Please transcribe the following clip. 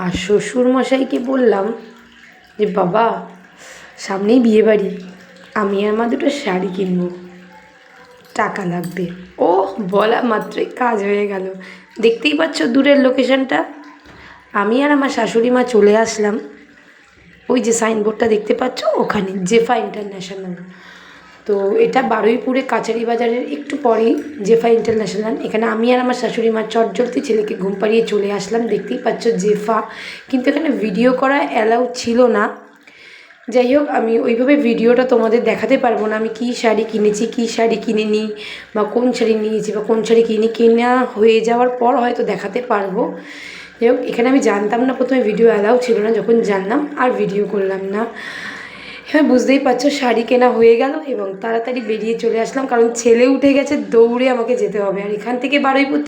আর শ্বশুরমশাইকে বললাম যে বাবা, সামনেই বিয়েবাড়ি, আমি আর মা দুটো শাড়ি কিনবো, টাকা লাগবে। ও বলা মাত্রই কাজ হয়ে গেল। দেখতেই পাচ্ছ দূরের লোকেশনটা। আমি আর আমার শাশুড়ি মা চলে আসলাম ওই যে সাইনবোর্ডটা দেখতে পাচ্ছ ওখানে, জেফা ইন্টারন্যাশনাল। তো এটা বারুইপুরে কাছারি বাজারের একটু পরেই জেফা ইন্টারন্যাশনাল। এখানে আমি আর আমার শাশুড়ি মা চটজলদি ছেলেকে ঘুম পাড়িয়ে চলে আসলাম। দেখতেই পাচ্ছ জেফা, কিন্তু এখানে ভিডিও করা অ্যালাউ ছিল না। যাই হোক, আমি ওইভাবে ভিডিওটা তোমাদের দেখাতে পারবো না আমি কী শাড়ি কিনেছি, কী শাড়ি কিনিনি, বা কোন শাড়ি নিয়েছি বা কোন শাড়ি কিনি, কেনা হয়ে যাওয়ার পর হয়তো দেখাতে পারবো। যাই হোক, এখানে আমি জানতাম না, প্রথমে ভিডিও অ্যালাউ ছিল না, যখন জানলাম আর ভিডিও করলাম না। হ্যাঁ, বুঝতেই পারছো, শাড়ি কেনা হয়ে গেল এবং তাড়াতাড়ি বেরিয়ে চলে আসলাম, কারণ ছেলে উঠে গেছে, দৌড়ে আমাকে যেতে হবে। আর এখান থেকে বারুইপুর